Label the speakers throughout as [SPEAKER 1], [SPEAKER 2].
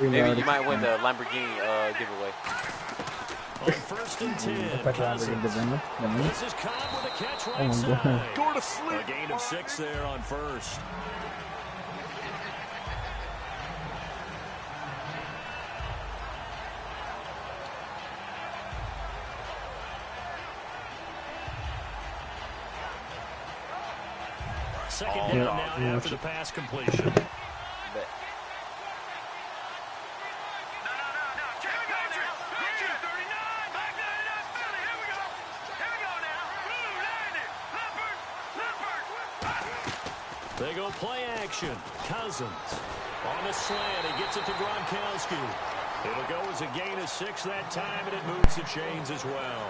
[SPEAKER 1] Maybe you might win the Lamborghini giveaway.
[SPEAKER 2] On 1st and 10, Cousins. This is Cobb with a catch right side.
[SPEAKER 3] Go to sleep.
[SPEAKER 2] A gain of 6 there on 1st. Second down now after the pass completion. They go play action. Cousins on the slant. He gets it to Gronkowski. It'll go as a gain of 6 that time, and it moves the chains as well.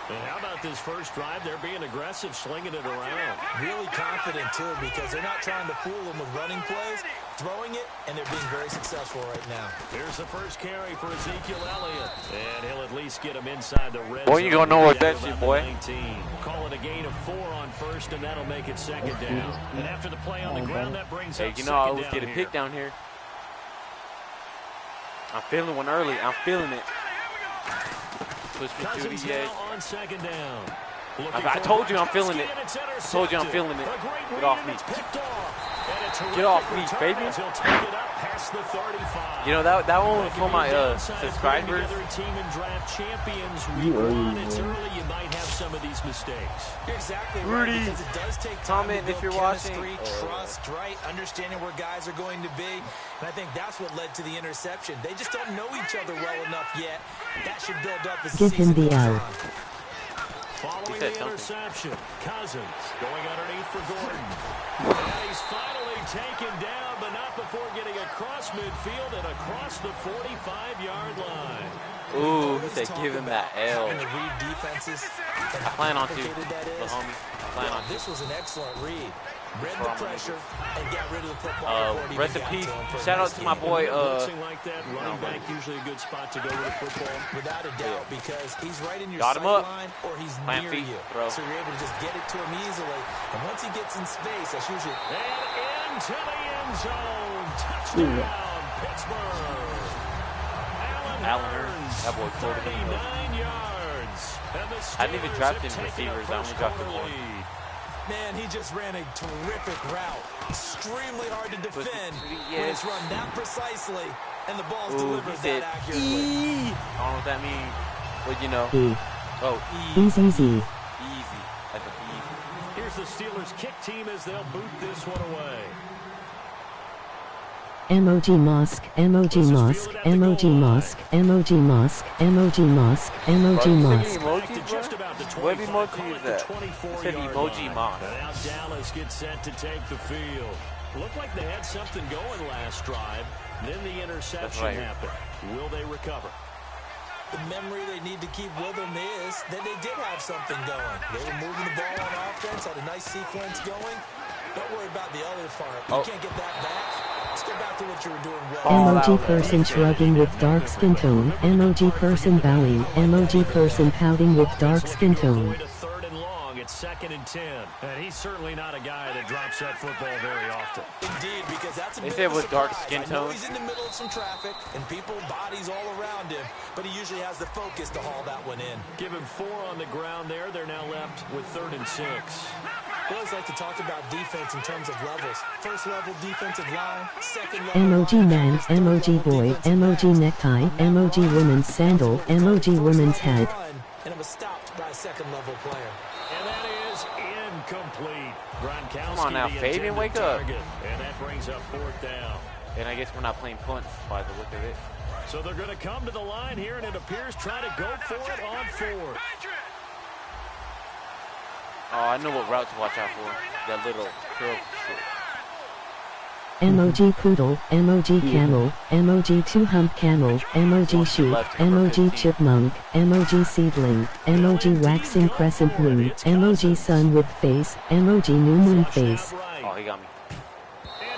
[SPEAKER 2] And how about this first drive? They're being aggressive, slinging it around.
[SPEAKER 4] Really confident, too, because they're not trying to fool them with running plays, throwing it, and they're being very successful right now.
[SPEAKER 2] Here's the first carry for Ezekiel Elliott. And he'll at least get him inside the red zone.
[SPEAKER 1] Boy, you gonna know what that shit, boy.
[SPEAKER 2] 19. Call it a gain of 4 on 1st, and that'll make it 2nd down. And after the play on the ground, that brings up 2nd down.
[SPEAKER 1] I always get a pick down here. I'm feeling one early. I'm feeling it. Push me through the edge.
[SPEAKER 2] On 2nd down.
[SPEAKER 1] I told you I'm feeling it. I told you I'm feeling it. Get off me. Get off me, baby. You know, that one was for my subscribers.
[SPEAKER 2] You might have some of these mistakes.
[SPEAKER 4] Exactly.
[SPEAKER 1] Rudy,
[SPEAKER 4] right, it does take time
[SPEAKER 1] comment
[SPEAKER 4] to
[SPEAKER 1] if you're
[SPEAKER 4] chemistry,
[SPEAKER 1] watching.
[SPEAKER 4] Trust, right? Understanding where guys are going to be. And I think that's what led to the interception. They just don't know each other well enough yet. That should build up as the season goes on.
[SPEAKER 2] Following the interception, Cousins going underneath for Gordon. And he's finally taken down, but not before getting across midfield and across the 45-yard line.
[SPEAKER 1] Ooh, he said give him that L.
[SPEAKER 4] To read defenses.
[SPEAKER 1] I plan on to, the homie. I plan on to.
[SPEAKER 4] This was an excellent read. Read the pressure and get rid of the football.
[SPEAKER 1] Recipe. Shout out to my boy.
[SPEAKER 2] Like that, running back usually a good spot to go with a football.
[SPEAKER 4] Without a doubt, because he's right in your
[SPEAKER 1] Got him up.
[SPEAKER 4] line or he's
[SPEAKER 1] Plant
[SPEAKER 4] near
[SPEAKER 1] feet,
[SPEAKER 4] you.
[SPEAKER 1] throw.
[SPEAKER 4] So you're able to just get it to him easily. And once he gets in space, that's usually
[SPEAKER 2] and into the end zone. Touchdown, Pittsburgh.
[SPEAKER 1] Allen Hurns. That boy
[SPEAKER 2] 39 yards.
[SPEAKER 1] I didn't even draft him receivers. I only drafted one.
[SPEAKER 4] Man, he just ran a terrific route. Extremely hard to defend when it's run that precisely and the ball's delivered that accurately.
[SPEAKER 1] I don't know what that means, but you know. Oh,
[SPEAKER 5] easy.
[SPEAKER 1] Easy. That's easy.
[SPEAKER 2] Here's the Steelers kick team as they'll boot this one away.
[SPEAKER 5] Emoji Mosque, Emoji Mosque, Emoji Mosque, Emoji Mosque, Emoji Mosque, Emoji Mosque.
[SPEAKER 1] What emoji is that? It said Emoji Mosque.
[SPEAKER 2] Now Dallas gets set to take the field. Looked like they had something going last drive. Then the interception happened. Will they recover?
[SPEAKER 4] The memory they need to keep with them is that they did have something going. They were moving the ball on offense, had a nice sequence going. Don't worry about the other part. You can't get that back. Let's go back to what you were doing well.
[SPEAKER 5] Emoji person shrugging with dark skin tone. Emoji person bowing. Emoji person pouting with dark skin tone.
[SPEAKER 2] Third and long. It's 2nd and 10. And he's certainly not a guy that drops that football very often.
[SPEAKER 4] Indeed, because that's a
[SPEAKER 1] they
[SPEAKER 4] bit
[SPEAKER 1] said
[SPEAKER 4] of a
[SPEAKER 1] with dark
[SPEAKER 4] surprise.
[SPEAKER 1] skin tone.
[SPEAKER 4] He's in the middle of some traffic and people, bodies all around him, but he usually has the focus to haul that one in.
[SPEAKER 2] Give him 4 on the ground there. They're now left with 3rd and 6.
[SPEAKER 4] I always like to talk about defense in terms of levels. First level defensive line, second level
[SPEAKER 5] Emoji man, emoji boy, emoji necktie, emoji woman's sandal, emoji woman's head.
[SPEAKER 4] And it was stopped by a second level player.
[SPEAKER 2] And that is incomplete. Gronkowski,
[SPEAKER 1] come on now, Fabian, wake up.
[SPEAKER 2] And that brings up 4th down.
[SPEAKER 1] And I guess we're not playing punts by the look of it.
[SPEAKER 2] So they're going to come to the line here, and it appears trying to go for it on 4th.
[SPEAKER 1] Oh, I know what route to watch out for. That little curl shit.
[SPEAKER 5] Emoji poodle, emoji camel, emoji two-hump camel, emoji sheep, emoji chipmunk, emoji seedling, emoji waxing crescent moon, emoji sun with face, emoji new moon face.
[SPEAKER 1] Oh, he got me.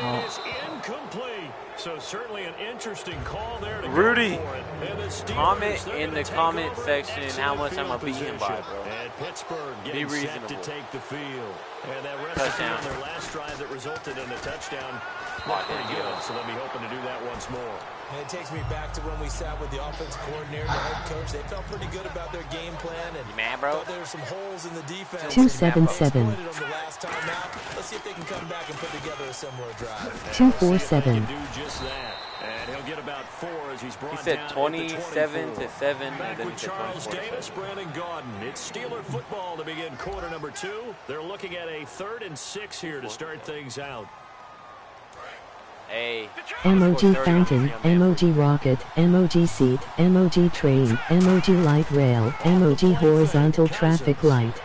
[SPEAKER 2] And it is incomplete. So certainly an interesting call there to
[SPEAKER 1] Rudy,
[SPEAKER 2] Steelers,
[SPEAKER 1] comment in the comment section how much I'm going to beat him by, bro.
[SPEAKER 2] And Pittsburgh
[SPEAKER 1] Be
[SPEAKER 2] getting
[SPEAKER 1] reasonable.
[SPEAKER 2] set to take the field. And that recipe on their last drive that resulted in a touchdown. Not very good, so they'll be hoping to do that once more.
[SPEAKER 4] And it takes me back to when we sat with the offensive coordinator and the head coach. They felt pretty good about their game plan. And
[SPEAKER 1] you mad, bro?
[SPEAKER 4] thought there were some holes in the defense.
[SPEAKER 5] 277.
[SPEAKER 4] They exploited them the last time out. Let's see if they can come back and put together a similar drive.
[SPEAKER 5] 247.
[SPEAKER 2] Do just that. And he'll get about 4 as he's brought
[SPEAKER 1] He said
[SPEAKER 2] down
[SPEAKER 1] 27-7.
[SPEAKER 2] Back with Charles Davis, Brandon Gaudin. It's Steeler football to begin quarter number 2. They're looking at a 3rd and 6 here to start things out.
[SPEAKER 1] Hey.
[SPEAKER 5] Emoji fountain, emoji rocket, emoji seat, emoji train, emoji light rail, emoji horizontal traffic light.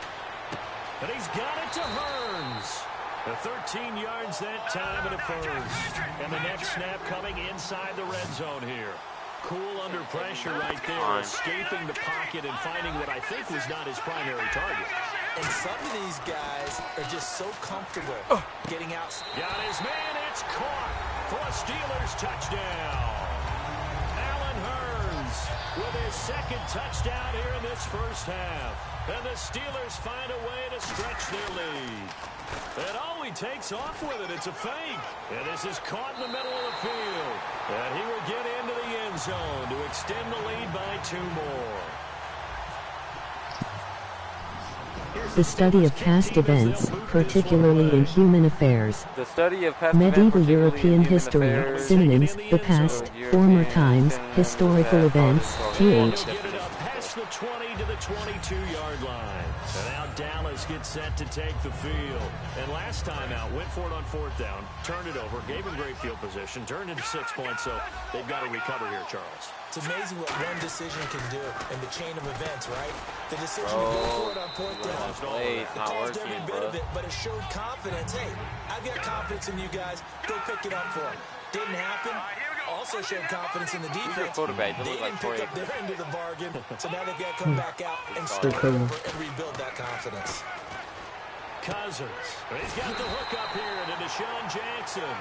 [SPEAKER 2] And he's got it to Hearns. The 13 yards that time and a first. And the next snap coming inside the red zone here. Cool under pressure right there, escaping the pocket and finding what I think was not his primary target.
[SPEAKER 4] And some of these guys are just so comfortable getting out.
[SPEAKER 2] Got his man, it's caught for a Steelers touchdown. Allen Hearns with his 2nd touchdown here in this first half. And the Steelers find a way to stretch their lead. And oh, he takes off with it. It's a fake. And this is caught in the middle of the field. And he will get into the end zone to extend the lead by 2 more.
[SPEAKER 5] The study of past events, particularly in human affairs.
[SPEAKER 1] The study of past
[SPEAKER 5] Medieval European history, synonyms, the past, former times, historical events, th.
[SPEAKER 2] Past the 20 to the 22-yard line. And now Dallas gets set to take the field. And last time out, went for it on 4th down, turned it over, gave him great field position, turned into 6 points, so they've got to recover here, Charles.
[SPEAKER 4] It's amazing what one decision can do in the chain of events, right? The decision to go for it on 4th down.
[SPEAKER 1] Hey, it's not
[SPEAKER 4] caused
[SPEAKER 1] working,
[SPEAKER 4] every bit of it, but it showed confidence. Hey, I've got confidence in you guys. Go pick it up for them. Didn't happen. Also showed confidence in the defense.
[SPEAKER 1] Quarterback.
[SPEAKER 4] They
[SPEAKER 1] Look like
[SPEAKER 4] didn't pick up their end of the bargain, so now they've got to come back out and start over and rebuild that confidence.
[SPEAKER 2] Cousins. He's got the hook up here to Deshaun Jackson.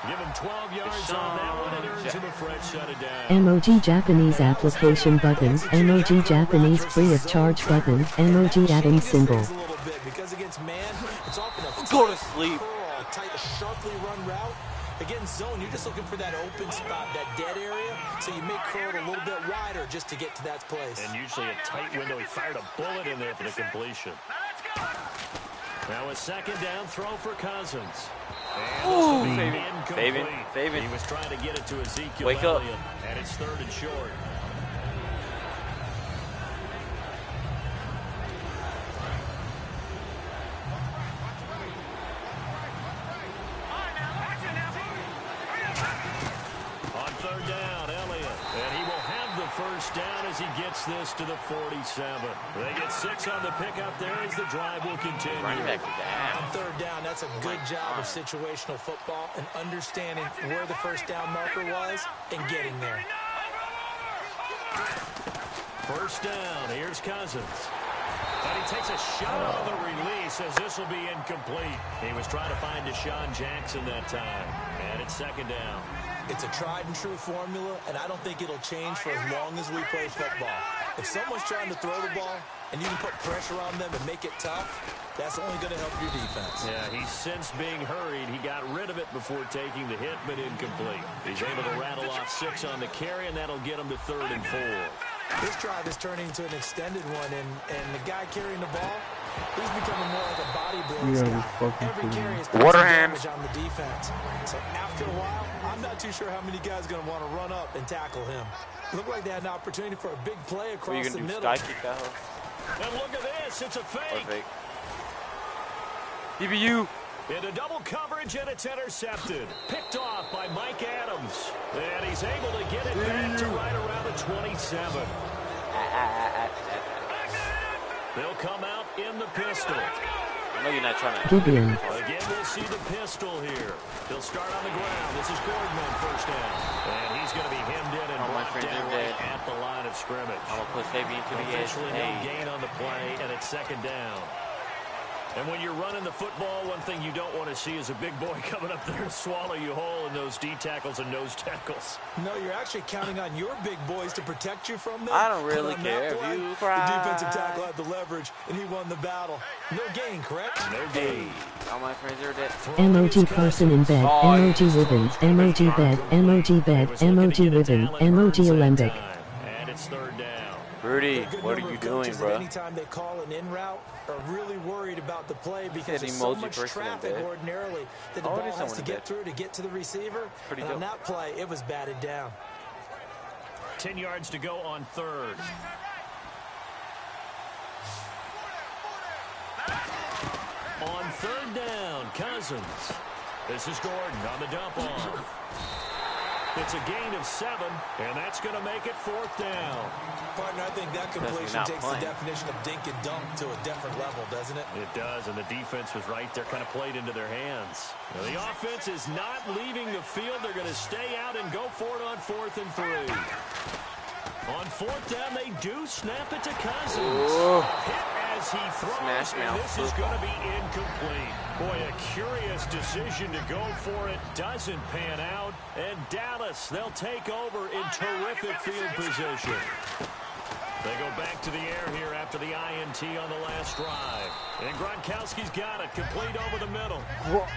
[SPEAKER 2] Give him 12 yards on that one and earns him a fresh set of downs.
[SPEAKER 5] Emoji Japanese application button, emoji Japanese free of charge button, emoji adding symbol.
[SPEAKER 4] Because against man, it's often a
[SPEAKER 1] Go to sleep.
[SPEAKER 4] curl, tight, sharply run route. Against zone, you're just looking for that open spot, that dead area, so you make curl a little bit wider just to get to that place.
[SPEAKER 2] And usually a tight window. He fired a bullet in there for the completion. Now a 2nd down throw for Cousins.
[SPEAKER 1] Ooh,
[SPEAKER 2] Saving.
[SPEAKER 1] saving.
[SPEAKER 2] He was trying to get it to Ezekiel
[SPEAKER 1] Wake up.
[SPEAKER 2] Elliott, and it's 3rd and short. On 3rd down, Elliott, and he will have the first down as he gets this to the 47. They get 6 on the pickup there as the drive will continue.
[SPEAKER 1] Running back is down.
[SPEAKER 4] On 3rd down, that's a good job of situational football and understanding where the first down marker was and getting there.
[SPEAKER 2] First down, here's Cousins. And he takes a shot on the release as this will be incomplete. He was trying to find Deshaun Jackson that time. And it's 2nd down.
[SPEAKER 4] It's a tried and true formula, and I don't think it'll change for as long as we play football. If someone's trying to throw the ball and you can put pressure on them and make it tough, that's only going to help your defense.
[SPEAKER 2] Yeah, he's since being hurried. He got rid of it before taking the hit, but incomplete. He's able to rattle off 6 on the carry, and that'll get him to 3rd and 4.
[SPEAKER 4] This drive is turning into an extended one, and the guy carrying the ball, he's becoming more like a bodybuilder. Every carry is putting damage on the defense. So after a while, I'm not too sure how many guys are going to want to run up and tackle him. Looked like they had an opportunity for a big play across the middle.
[SPEAKER 1] Sky kick that hoe?
[SPEAKER 2] And look at this, it's a fake.
[SPEAKER 1] DBU.
[SPEAKER 2] Into double coverage, and it's intercepted. Picked off by Mike Adams. And he's able to get it back to right around the 27. They'll come out in the pistol.
[SPEAKER 1] I know you're not trying to.
[SPEAKER 5] Gideon.
[SPEAKER 2] Again, we'll see the pistol here. He'll start on the ground. This is Gordon on 1st down. And he's going to be hemmed in and brought down right at the line of scrimmage.
[SPEAKER 1] I'm going to put Sabian to the edge.
[SPEAKER 2] Officially no gain on the play, and it's 2nd down. And when you're running the football, one thing you don't want to see is a big boy coming up there and swallow you whole in those D tackles and nose tackles.
[SPEAKER 4] No, you're actually counting on your big boys to protect you from them.
[SPEAKER 1] I don't really care if you cry.
[SPEAKER 4] The defensive tackle had the leverage, and he won the battle. No gain, correct?
[SPEAKER 2] No gain.
[SPEAKER 1] All my friends are dead.
[SPEAKER 5] Emoji person in bed, emoji ribbon, emoji bed, emoji bed, emoji ribbon, emoji Olympic.
[SPEAKER 2] And it's third down.
[SPEAKER 1] Rudy, what are you doing, bro?
[SPEAKER 4] Anytime they call an in route, are really worried about the play because there's so much traffic ordinarily that the ball has to get through to get to the receiver. And on that play, it was batted down.
[SPEAKER 2] 10 yards to go on third. On third down, Cousins. This is Gordon on the dump off. It's a gain of 7, and that's going to make it fourth down.
[SPEAKER 4] Partner, I think that completion takes the definition of dink and dunk to a different level, doesn't it?
[SPEAKER 2] It does, and the defense was right there, kind of played into their hands. Now, the offense is not leaving the field. They're going to stay out and go for it on 4th and 3. On 4th down, they do snap it to Cousins. Hit as he throws, and this is going to be incomplete. Boy, a curious decision to go for it. Doesn't pan out. And Dallas, they'll take over in terrific field position. They go back to the air here after the INT on the last drive. And Gronkowski's got it, complete over the middle.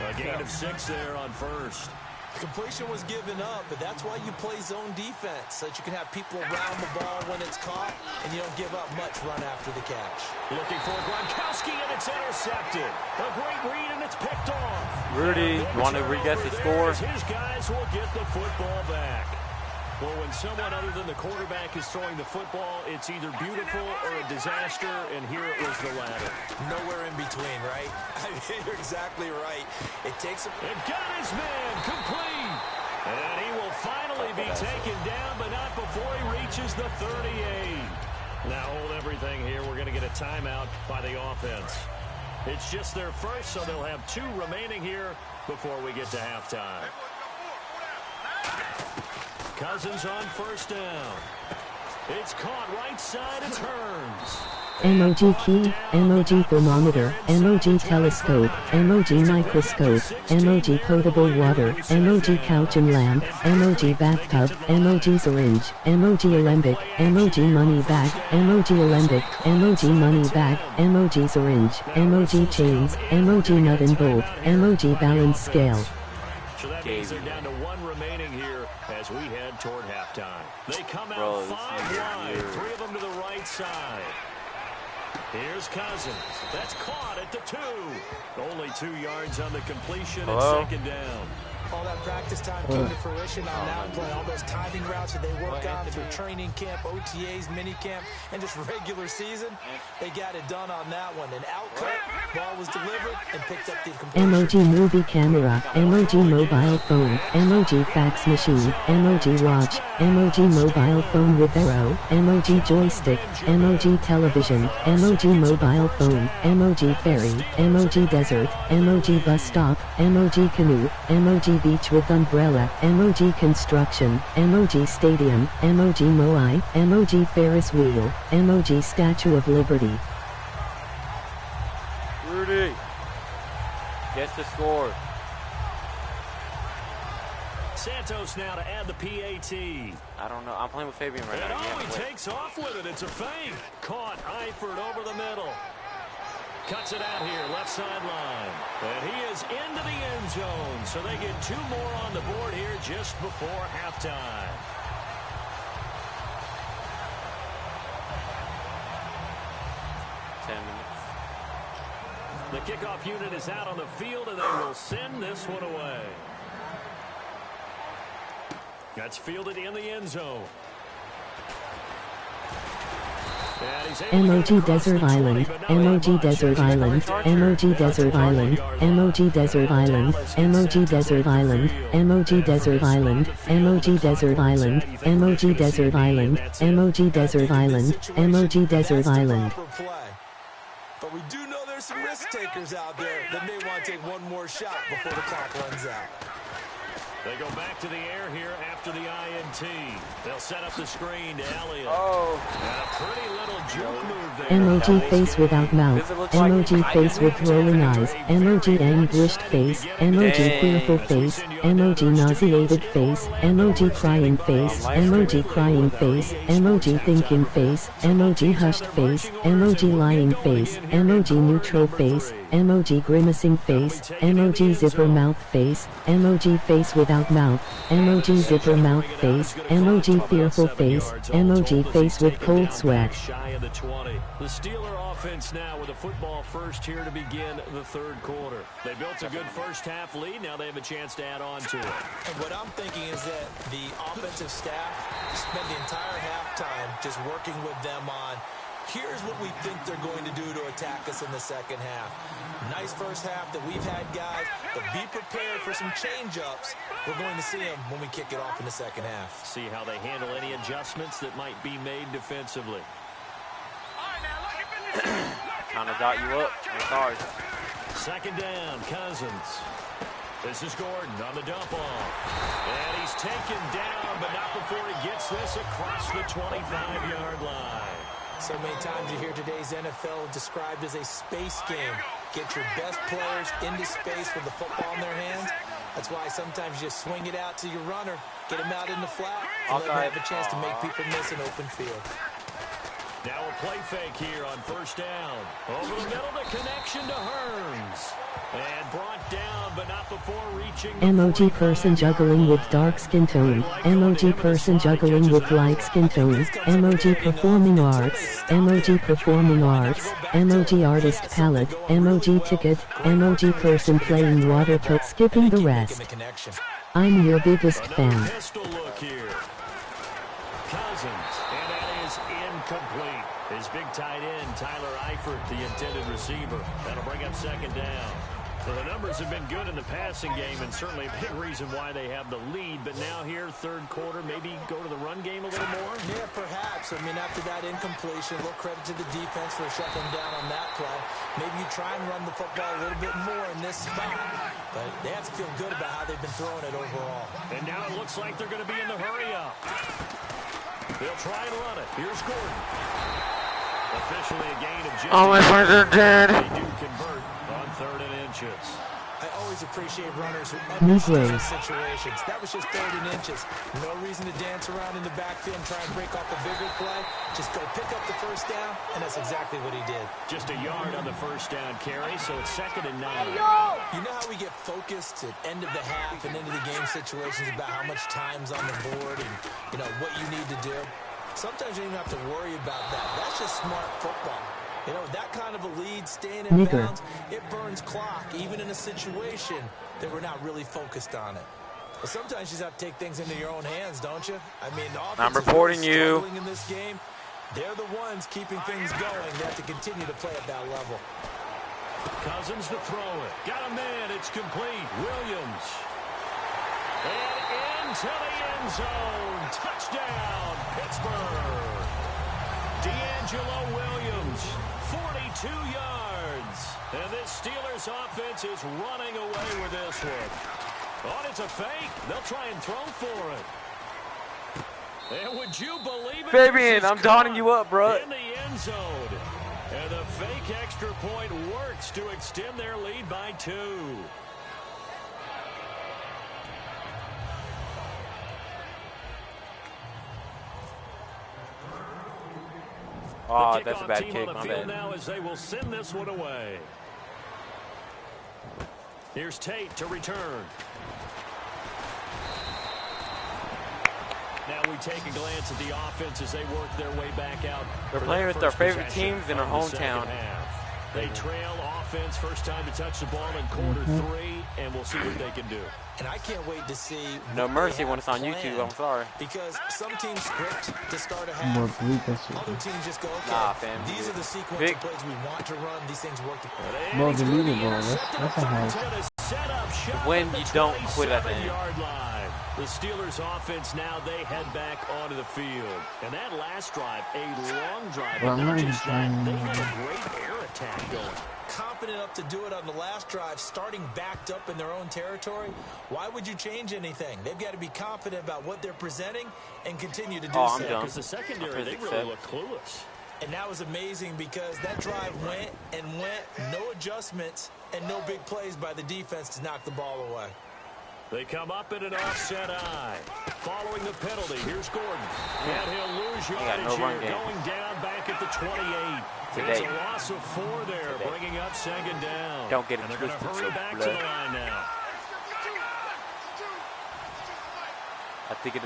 [SPEAKER 2] A gain of 6 there on first.
[SPEAKER 4] Completion was given up, but that's why you play zone defense, so that you can have people around the ball when it's caught, and you don't give up much run after the catch.
[SPEAKER 2] Looking for Gronkowski, and it's intercepted. A great read, and it's picked off.
[SPEAKER 1] Rudy, you want to re-guess the score?
[SPEAKER 2] His guys will get the football back. Well, when someone other than the quarterback is throwing the football, it's either beautiful or a disaster, and here it was the latter.
[SPEAKER 4] Nowhere in between, right? I mean, you're exactly right. It takes him.
[SPEAKER 2] And got his man complete. And he will finally be taken down, but not before he reaches the 38. Now hold everything here. We're going to get a timeout by the offense. It's just their first, so they'll have 2 remaining here before we get to halftime. Cousins on first down. It's caught right side. It turns.
[SPEAKER 5] Emoji key, emoji thermometer, emoji telescope, emoji microscope, emoji potable water, emoji couch and lamp, emoji bathtub, emoji syringe, emoji Olympic, emoji money bag, emoji Olympic, emoji money bag, emoji syringe, emoji chains, emoji nut and bolt, emoji balance scale.
[SPEAKER 2] So that means they're down to 1 remaining here as we head toward halftime. They come out 5 wide, 3 of them to the right side. Here's Cousins. That's caught at the 2. Only 2 yards on the completion and second down.
[SPEAKER 4] All that practice time came to fruition on that play. All those timing routes that they work on through training camp, OTAs, mini camp, and just regular season, they got it done on that one. An outcut, ball was delivered, and picked up the completion.
[SPEAKER 5] Emoji movie camera, emoji mobile phone, emoji fax machine, emoji watch, emoji mobile phone with arrow, emoji joystick, emoji television, emoji mobile phone, emoji ferry, emoji desert, emoji bus stop, emoji canoe, emoji beach with umbrella, emoji construction, emoji stadium, emoji moai, emoji Ferris wheel, emoji Statue of Liberty.
[SPEAKER 1] Rudy, guess the score.
[SPEAKER 2] Santos now to add the PAT.
[SPEAKER 1] I don't know. I'm playing with Fabian right now.
[SPEAKER 2] And he takes off with it. It's a fake. Caught Eifert over the middle. Cuts it out here, left sideline. And he is into the end zone. So they get 2 more on the board here just before halftime. The kickoff unit is out on the field, and they will send this one away. That's fielded in the end zone.
[SPEAKER 5] Emoji Desert Island, Emoji Desert Island, Emoji Desert Island, Emoji Desert Island, Emoji Desert Island, Emoji Desert Island, Emoji Desert Island, Emoji Desert Island, Emoji Desert Island, Emoji Desert Island.
[SPEAKER 4] But we do know there's some risk takers out there that may want to take one more shot before the clock runs out.
[SPEAKER 2] They go back to the air here after the INT. They'll set up the screen to Elliott.
[SPEAKER 1] Oh.
[SPEAKER 2] And a pretty little juke move there.
[SPEAKER 5] Emoji face without mouth. Emoji face with rolling eyes. Emoji anguished face. Emoji fearful face. Emoji nauseated face. Emoji crying face. Emoji crying face. Emoji thinking face. Emoji hushed face. Emoji lying face. Emoji neutral face. Emoji grimacing face. Emoji zipper mouth face. Emoji face without mouth. Emoji zipper mouth face. Emoji fearful face. Emoji face with cold sweat.
[SPEAKER 2] Shy of the 20. The Steeler offense now with a football first here to begin the third quarter. They built a good first half lead. Now they have a chance to add on to it.
[SPEAKER 4] And what I'm thinking is that the offensive staff spent the entire halftime just working with them on here's what we think they're going to do to attack us in the second half. Nice first half that we've had, guys, but be prepared for some change-ups. We're going to see them when we kick it off in the second half.
[SPEAKER 2] See how they handle any adjustments that might be made defensively.
[SPEAKER 1] Kind of got you up. I'm sorry.
[SPEAKER 2] Second down, Cousins. This is Gordon on the dump off. And he's taken down, but not before he gets this across the 25-yard line.
[SPEAKER 4] So many times you hear today's NFL described as a space game. Get your best players into space with the football in their hands. That's why sometimes you just swing it out to your runner, get him out in the flat, and let him have a chance to make people miss an open field.
[SPEAKER 2] Now a play fake here on first down. Over the middle, the connection to Hearns. And brought down, but not before reaching.
[SPEAKER 5] Emoji person juggling with dark skin tone. Emoji person juggling with light skin tone. Emoji performing arts. Emoji performing arts. Emoji artist palette. Emoji ticket. Emoji person playing water put skipping the rest. I'm your biggest fan.
[SPEAKER 2] Pistol look here. Cousins, and that is incomplete. His big tight end, Tyler Eifert, the intended receiver. That'll bring up second down. Well, the numbers have been good in the passing game, and certainly a big reason why they have the lead. But now here, third quarter, maybe go to the run game a little more?
[SPEAKER 4] Yeah, perhaps. I mean, after that incompletion, a little credit to the defense for shutting down on that play. Maybe you try and run the football a little bit more in this spot. But they have to feel good about how they've been throwing it overall.
[SPEAKER 2] And now it looks like they're going to be in the hurry-up. They'll try and run it. Here's Gordon. Officially a gain of just.
[SPEAKER 1] Oh, my friends are dead.
[SPEAKER 2] They do convert on 3rd and inches.
[SPEAKER 4] I always appreciate runners who understand situations. That was just 3rd and inches. No reason to dance around in the backfield and try and break off a bigger play. Just go pick up the first down, and that's exactly what he did.
[SPEAKER 2] Just a yard on the first down carry, so it's 2nd and 9.
[SPEAKER 4] You know how we get focused at end of the half and into the game situations about how much time's on the board and, you know, what you need to do? Sometimes you don't even have to worry about that. That's just smart football. You know, that kind of a lead, staying in bounds, it burns clock, even in a situation that we're not really focused on it. But sometimes you just have to take things into your own hands, don't you? I mean, the offense
[SPEAKER 1] I'm reporting
[SPEAKER 4] is
[SPEAKER 1] you.
[SPEAKER 4] struggling in this game. They're the ones keeping things going. They have to continue to play at that level.
[SPEAKER 2] Cousins to throw it. Got a man. It's complete. Williams. And into the end zone. Touchdown, Pittsburgh. D'Angelo Williams, 42 yards. And this Steelers offense is running away with this one. Oh, it's a fake. They'll try and throw for it. And would you believe it?
[SPEAKER 1] Fabian, I'm donning you up, bro.
[SPEAKER 2] In the end zone. And the fake extra point works to extend their lead by 2.
[SPEAKER 1] Oh, that's a bad kick, my bad.
[SPEAKER 2] Now as they will send this one away. Here's Tate to return. Now we take a glance at the offense as they work their way back out.
[SPEAKER 1] They're playing with their favorite teams in their hometown.
[SPEAKER 2] They trail offense, first time to touch the ball in quarter 3, and we'll see what they can do.
[SPEAKER 4] And I can't wait to see.
[SPEAKER 1] No mercy when it's on YouTube, I'm sorry.
[SPEAKER 4] Because some teams script to start a half. Other teams just go, okay,
[SPEAKER 1] nah, fam.
[SPEAKER 4] these are the sequence of plays we want to run. These things work.
[SPEAKER 3] Well, deleted ball. That's a hard.
[SPEAKER 1] When you don't quit at the end.
[SPEAKER 2] The Steelers offense now, they head back onto the field. And that last drive, a long drive. And not just that, they had a great air attack going.
[SPEAKER 4] Confident enough to do it on the last drive, starting backed up in their own territory. Why would you change anything? They've got to be confident about what they're presenting and continue to do so.
[SPEAKER 2] Because the secondary, they really look clueless.
[SPEAKER 4] And that was amazing because that drive went and went, no adjustments and no big plays by the defense to knock the ball away.
[SPEAKER 2] They come up in an offset eye. Following the penalty, here's Gordon. And he'll lose yardage here, going down back at the 28. It's a loss of 4 there, bringing up second down.
[SPEAKER 1] Don't get it
[SPEAKER 2] and they're going to hurry back to the line now.
[SPEAKER 1] I think you.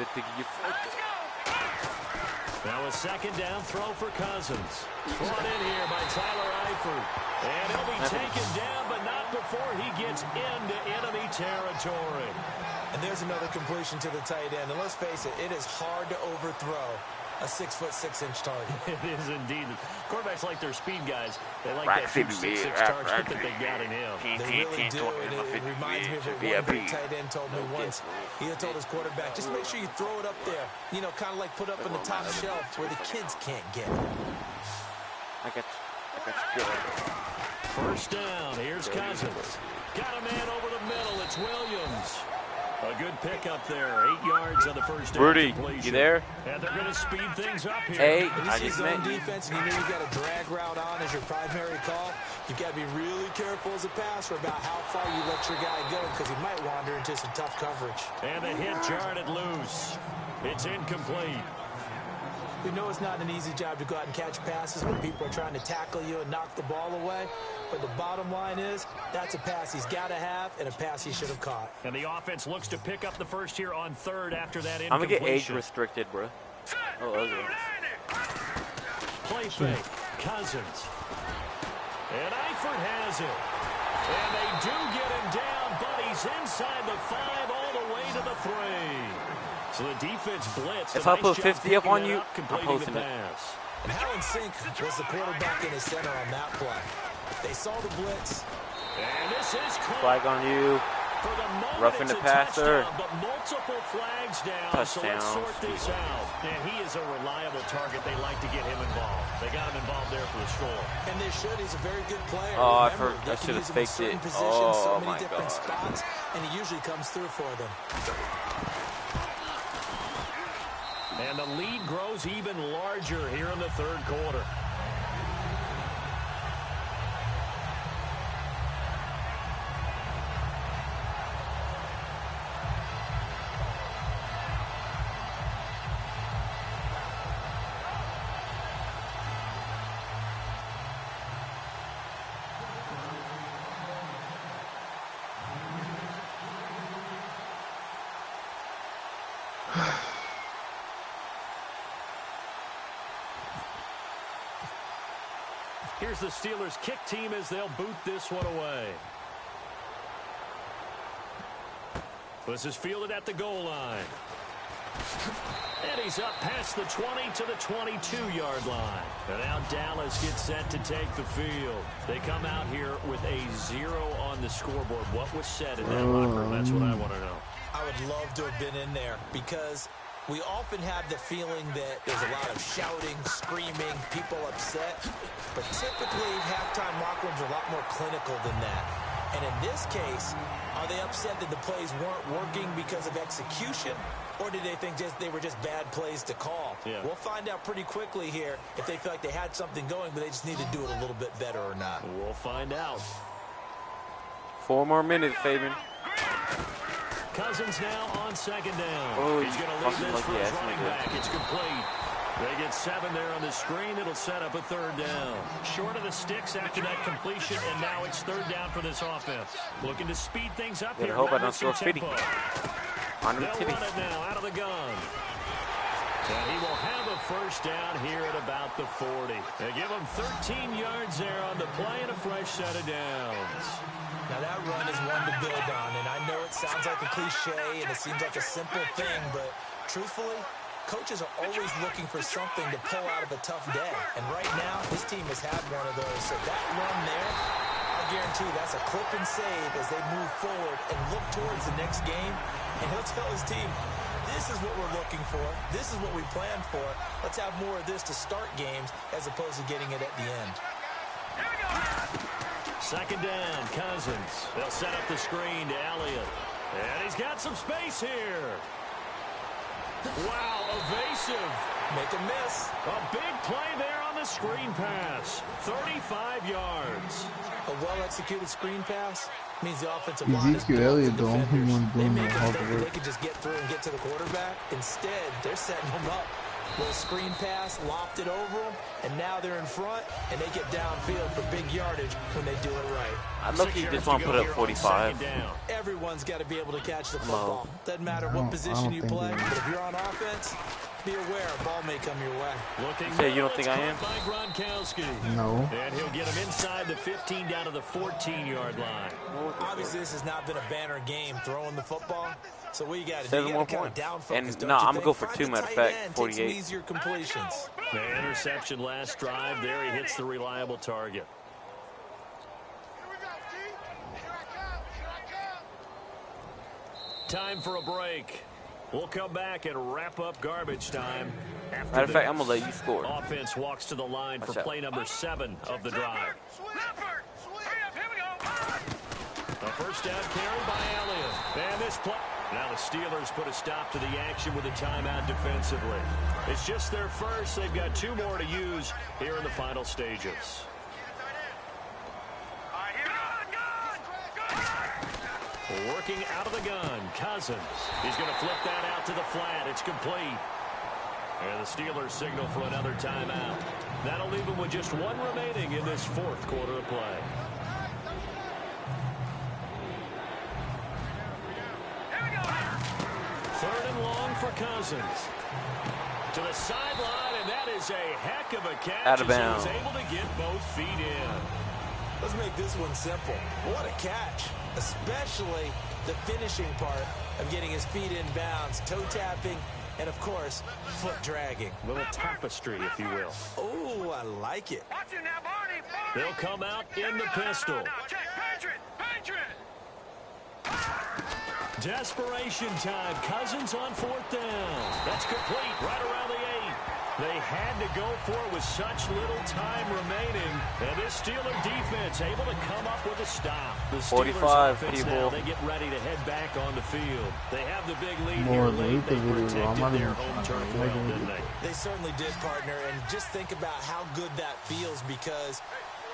[SPEAKER 2] Now a second down throw for Cousins. Brought in here by Tyler Eifert. And he'll be taken down, but not before he gets into enemy territory.
[SPEAKER 4] And there's another completion to the tight end. And let's face it, it is hard to overthrow a 6'6" target.
[SPEAKER 2] It is indeed. Quarterbacks like their speed guys. They like that 6'6" target that they got in him.
[SPEAKER 4] They really do. And it reminds me of what one great tight end told me once. He had told his quarterback, just make sure you throw it up there. You know, kind of like put up on the top shelf where the kids can't get it.
[SPEAKER 1] I got you.
[SPEAKER 2] First down. Here's Cousins. Got a man over the middle. It's Williams. A good pickup there. 8 yards on the first down.
[SPEAKER 1] Rudy,
[SPEAKER 2] completion.
[SPEAKER 1] you there?
[SPEAKER 2] And they're going to speed things up here.
[SPEAKER 1] Hey,
[SPEAKER 4] I just meant defense, and you know you've got a drag route on as your primary call. You've got to be really careful as a passer about how far you let your guy go because he might wander into some tough coverage.
[SPEAKER 2] And the hit jarred it loose. It's incomplete.
[SPEAKER 4] We know it's not an easy job to go out and catch passes when people are trying to tackle you and knock the ball away. But the bottom line is, that's a pass he's got to have and a pass he should have caught.
[SPEAKER 2] And the offense looks to pick up the first here on third after that incompletion.
[SPEAKER 1] I'm going to get age restricted, bro. Oh, okay.
[SPEAKER 2] Play fake. Cousins. And Eifert has it. And they do get him down, but he's inside the 5 all the way to the 3. So the defense blitzed.
[SPEAKER 1] If I put 50 up on you, I'm posting it.
[SPEAKER 4] And how in sync was the quarterback in his center on that play? They saw the blitz.
[SPEAKER 2] And this is
[SPEAKER 1] flag on you.
[SPEAKER 2] For the moment,
[SPEAKER 1] roughing the passer.
[SPEAKER 2] But multiple flags down.
[SPEAKER 1] Touchdown.
[SPEAKER 2] So let's sort this out. And he is a reliable target. They like to get him involved. They got him involved there for the score.
[SPEAKER 4] And they should. He's a very good player.
[SPEAKER 1] Oh,
[SPEAKER 4] remember,
[SPEAKER 1] I should have faked it.
[SPEAKER 4] So many different spots, and he usually comes through for them.
[SPEAKER 2] And the lead grows even larger here in the third quarter. Here's the Steelers kick team as they'll boot this one away. This is fielded at the goal line. And he's up past the 20 to the 22-yard line. And now Dallas gets set to take the field. They come out here with a 0 on the scoreboard. What was said in that locker room? That's what I want to know.
[SPEAKER 4] I would love to have been in there because we often have the feeling that there's a lot of shouting, screaming, people upset. But typically, halftime locker rooms are a lot more clinical than that. And in this case, are they upset that the plays weren't working because of execution? Or did they think they were just bad plays to call? Yeah. We'll find out pretty quickly here if they feel like they had something going, but they just need to do it a little bit better or not.
[SPEAKER 2] We'll find out.
[SPEAKER 1] 4 more minutes, Fabian.
[SPEAKER 2] Cousins now on second down.
[SPEAKER 1] Oh,
[SPEAKER 2] he's going to leave this for his running back. It's complete. They get 7 there on the screen. It'll set up a third down. Short of the sticks after that completion, and now it's third down for this offense. Looking to speed things up here.
[SPEAKER 1] I hope I don't throw 50.
[SPEAKER 2] They'll run it now out of the gun. And he will have a first down here at about the 40. They give him 13 yards there on the play and a fresh set of downs.
[SPEAKER 4] Now that run is one to build on, and I know it sounds like a cliche and it seems like a simple thing, but truthfully, coaches are always looking for something to pull out of a tough day. And right now, this team has had one of those. So that run there, I'll guarantee that's a clip and save as they move forward and look towards the next game. And he'll tell his team, this is what we're looking for. This is what we planned for. Let's have more of this to start games as opposed to getting it at the end.
[SPEAKER 2] Second down, Cousins. They'll set up the screen to Elliott. And he's got some space here. Wow, evasive.
[SPEAKER 4] Make a miss.
[SPEAKER 2] A big play there on the screen pass. 35 yards.
[SPEAKER 4] A well-executed screen pass means the offensive line is
[SPEAKER 3] Ezekiel Elliott, the only one
[SPEAKER 4] They
[SPEAKER 3] doing
[SPEAKER 4] make
[SPEAKER 3] the
[SPEAKER 4] them
[SPEAKER 3] hard
[SPEAKER 4] think that they
[SPEAKER 3] work.
[SPEAKER 4] could just get through and get to the quarterback. Instead, they're setting him up. Little screen pass, lofted over them, and now they're in front, and they get downfield for big yardage when they do it right.
[SPEAKER 1] I look, you just want to put up 45.
[SPEAKER 4] Everyone's got to be able to catch the football. Doesn't matter what position you play, but if you're on offense, be aware a ball may come your way.
[SPEAKER 1] Say, you don't think I am?
[SPEAKER 3] No.
[SPEAKER 2] And he'll get him inside the 15 down to the 14-yard line.
[SPEAKER 4] Obviously, this has not been a banner game throwing the football. So what you got to do?
[SPEAKER 1] 7 more points. And no, I'm going to go for 2, matter of fact, 48.
[SPEAKER 4] Easier completions.
[SPEAKER 2] The interception last drive. There he hits the reliable target. Time for a break. We'll come back and wrap up garbage time.
[SPEAKER 1] Matter of fact, I'm going to let you score.
[SPEAKER 2] Offense walks to the line for play number 7 of the drive. A first down carry by Elliott. And this play. Now the Steelers put a stop to the action with a timeout defensively. It's just their first. They've got 2 more to use here in the final stages. Working out of the gun, Cousins. He's going to flip that out to the flat. It's complete. And the Steelers signal for another timeout. That'll leave them with just 1 remaining in this 4th quarter of play. Third and long for Cousins. To the sideline, and that is a heck of a catch.
[SPEAKER 1] Out of bounds.
[SPEAKER 2] He was able to get both feet in.
[SPEAKER 4] Let's make this one simple. What a catch, especially the finishing part of getting his feet in bounds, toe tapping, and of course, foot dragging.
[SPEAKER 2] A little tapestry, if you will.
[SPEAKER 4] Oh, I like it.
[SPEAKER 2] They'll come out in the pistol. Desperation time. Cousins on 4th down. That's complete right around the 8. They had to go for it with such little time remaining. And this Steeler defense able to come up with a stop. The Steelers
[SPEAKER 1] 45
[SPEAKER 2] offense
[SPEAKER 1] people.
[SPEAKER 2] Now, they get ready to head back on the field. They have the big lead
[SPEAKER 3] More
[SPEAKER 2] here late. They
[SPEAKER 3] late than
[SPEAKER 2] protected their home turf well, didn't they?
[SPEAKER 4] They certainly did, partner. And just think about how good that feels, because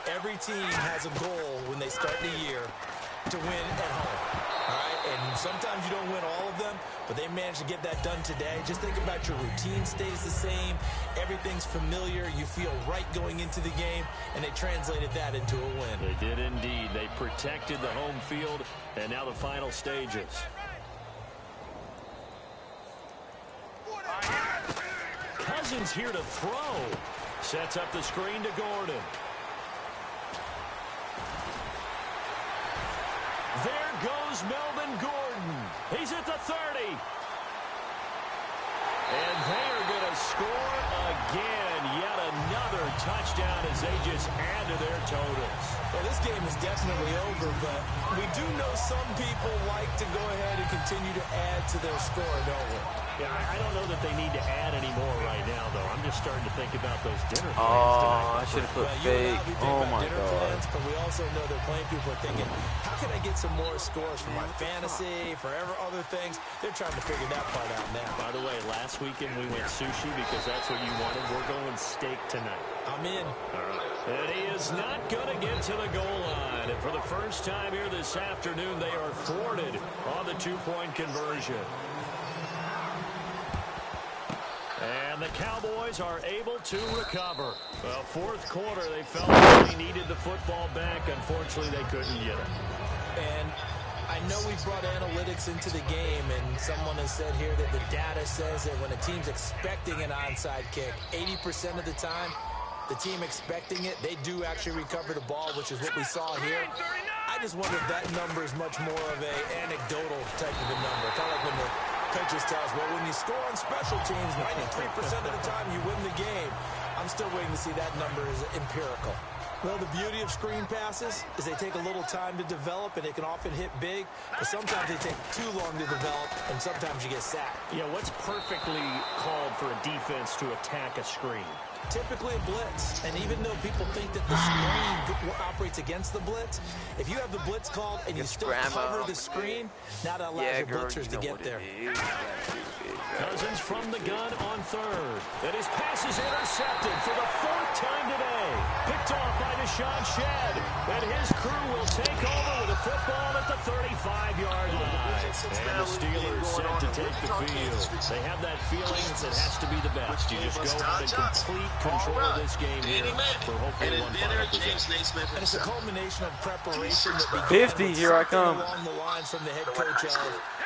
[SPEAKER 4] every team has a goal when they start the year to win at home. All right, and sometimes you don't win all of them, but they managed to get that done today. Just think about your routine stays the same. Everything's familiar. You feel right going into the game, and they translated that into a win.
[SPEAKER 2] They did indeed. They protected the home field, and now the final stages. Cousins here to throw. Sets up the screen to Gordon. There goes Melvin Gordon. He's at the 30. And they are going to score again. Yet another touchdown as they just add to their totals.
[SPEAKER 4] Well, this game is definitely over, but we do know some people like to go ahead and continue to add to their score, don't we?
[SPEAKER 2] Yeah, I don't know that they need to add any more right now, though. I'm just starting to think about those dinner plans
[SPEAKER 1] Oh, I
[SPEAKER 2] tonight.
[SPEAKER 1] should have put
[SPEAKER 4] Well,
[SPEAKER 1] fake. Oh, my
[SPEAKER 4] dinner
[SPEAKER 1] God.
[SPEAKER 4] plans, but we also know they're playing people are thinking, how can I get some more scores for my fantasy, for other things? They're trying to figure that part out now.
[SPEAKER 2] By the way, last weekend we went sushi because that's what you wanted. We're going steak tonight.
[SPEAKER 4] I'm in.
[SPEAKER 2] All right. And he is not going to get to the goal line. And for the first time here this afternoon, they are thwarted on the 2-point conversion. And the Cowboys are able to recover. Well, 4th quarter, they felt like they needed the football back. Unfortunately, they couldn't get it.
[SPEAKER 4] And I know we brought analytics into the game, and someone has said here that the data says that when a team's expecting an onside kick, 80% of the time, the team expecting it, they do actually recover the ball, which is what we saw here. I just wonder if that number is much more of an anecdotal type of a number. Kind of like when the coaches tell us, well, when you score on special teams, 93% of the time you win the game. I'm still waiting to see that number is empirical. Well, the beauty of screen passes is they take a little time to develop, and they can often hit big, but sometimes they take too long to develop, and sometimes you get sacked.
[SPEAKER 2] Yeah, what's perfectly called for a defense to attack a screen?
[SPEAKER 4] Typically a blitz, and even though people think that the screen operates against the blitz, if you have the blitz called and you still cover the screen, now that allows your blitzers to get there.
[SPEAKER 2] Cousins from the gun on third. And his pass is intercepted for the fourth time today. Picked off by Deshaun Shedd. And his crew will take over with a football at the 35-yard line. And the Steelers set to take the field. They have that feeling that it has to be the best. You just go out and complete control of this game here for hopefully one final possession.
[SPEAKER 4] And it's a culmination of preparation that began
[SPEAKER 1] 50, here I come.
[SPEAKER 4] along the line from the head coach of,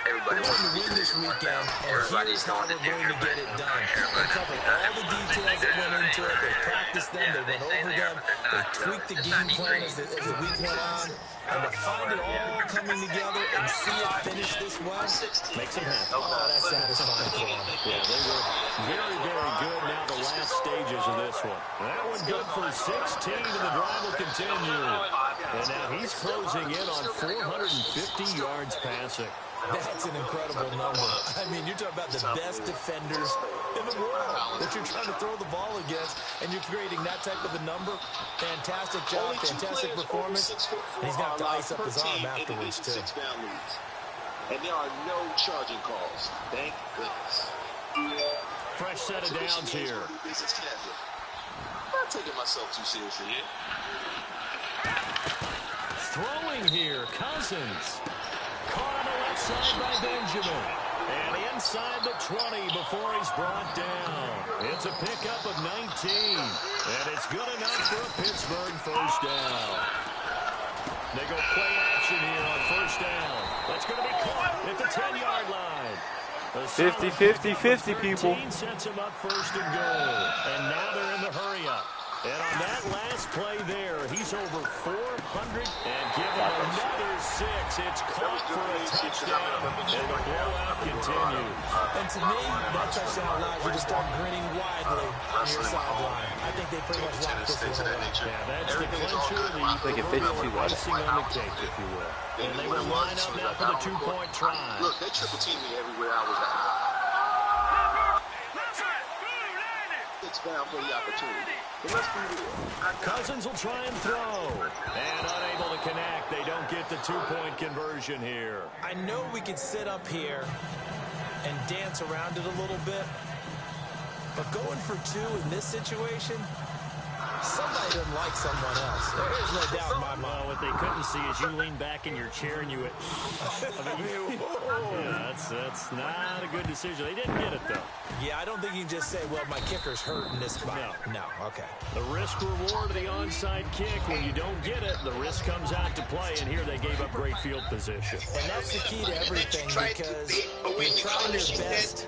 [SPEAKER 4] we're going to win this weekend, and here's how we're going to get it done. They covered all the details that went into it. They practiced them. They went over them. They tweaked the game plan as the week went on. And to find it all coming together and see it finish this well makes them happy. Oh, that's satisfying for them.
[SPEAKER 2] Yeah, they were very, very good now the last stages of this one. That one good for 16, and the drive will continue. And now he's closing in on 450 yards passing.
[SPEAKER 4] That's an incredible number. I mean, you're talking about the best defenders in the world that you're trying to throw the ball against, and you're creating that type of a number. Fantastic job, fantastic performance. And he's going to have to ice up his arm afterwards, too.
[SPEAKER 6] And there are no charging calls. Thank goodness.
[SPEAKER 2] Fresh set of downs here.
[SPEAKER 6] I'm not taking myself too seriously here.
[SPEAKER 2] Throwing here, Cousins. Caught on the left side by Benjamin. And inside the 20 before he's brought down. It's a pickup of 19. And it's good enough for a Pittsburgh first down. They go play action here on first down. That's going to be caught at the 10-yard line.
[SPEAKER 1] 50, 50, 50 people.
[SPEAKER 2] Sets him up first and goal. And now they're in the hurry up. And on that last play there, he's over 400 and given another 6. It's caught for a touchdown, and the blowout continues.
[SPEAKER 4] And to me, that touchdown allows you to start grinning widely on your sideline. I think they pretty much locked this one up.
[SPEAKER 2] Yeah, that's the clincher, the icing on the cake, if you will. And they will line up now for the two-point try.
[SPEAKER 6] Look, they triple teamed me everywhere I was at. It's bound for the opportunity. But let's be real.
[SPEAKER 2] Cousins will try and throw. And unable to connect. They don't get the two-point conversion here.
[SPEAKER 4] I know we could sit up here and dance around it a little bit, but going for 2 in this situation, somebody doesn't like someone else. There's no doubt in my mind.
[SPEAKER 2] Well, what they couldn't see is you lean back in your chair and you went, yeah, that's not a good decision. They didn't get it, though.
[SPEAKER 4] Yeah, I don't think you can just say, well, my kicker's hurt in this spot. No, okay.
[SPEAKER 2] The risk-reward of the onside kick, when you don't get it, the risk comes out to play, and here they gave up great field position.
[SPEAKER 4] And that's the key to everything, because you're trying your best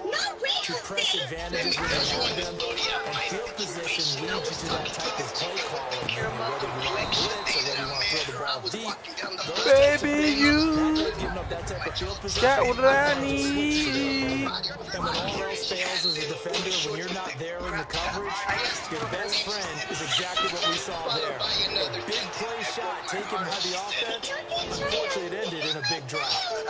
[SPEAKER 4] to press advantages when you have them, and field position leads you to that type of play calling, whether you want to blitz or whether you want to throw the ball deep.
[SPEAKER 1] Baby, you
[SPEAKER 4] giving up that type of field position.
[SPEAKER 1] got what I need.
[SPEAKER 4] And when all else fails as a defender, when you're not there in the coverage, your best friend is exactly what we saw there. A big play shot taken by the offense. Unfortunately, it ended in a big drop.
[SPEAKER 2] And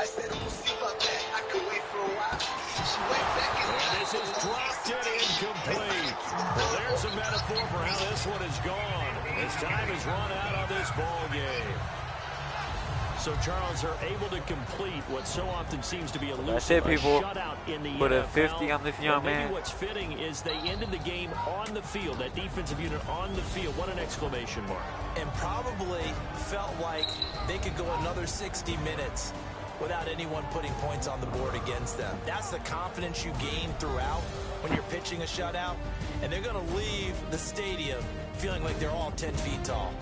[SPEAKER 2] this is dropped and incomplete. Well, there's a metaphor for how this one is gone. As time has run out on this ball game. So, Charles, are able to complete what so often seems to be a shutout in the
[SPEAKER 1] Put
[SPEAKER 2] NFL.
[SPEAKER 1] a 50 on this young man.
[SPEAKER 2] Maybe what's fitting is they ended the game on the field, that defensive unit on the field. What an exclamation mark.
[SPEAKER 4] And probably felt like they could go another 60 minutes without anyone putting points on the board against them. That's the confidence you gain throughout when you're pitching a shutout. And they're going to leave the stadium feeling like they're all 10 feet tall.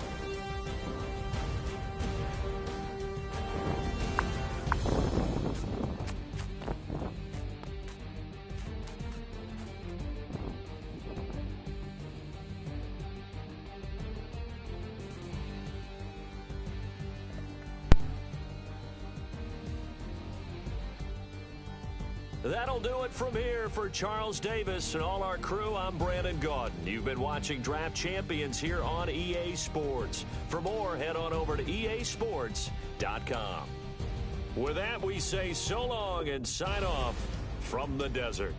[SPEAKER 2] That'll do it from here for Charles Davis and all our crew. I'm Brandon Gaudin. You've been watching Draft Champions here on EA Sports. For more, head on over to easports.com. With that, we say so long and sign off from the desert.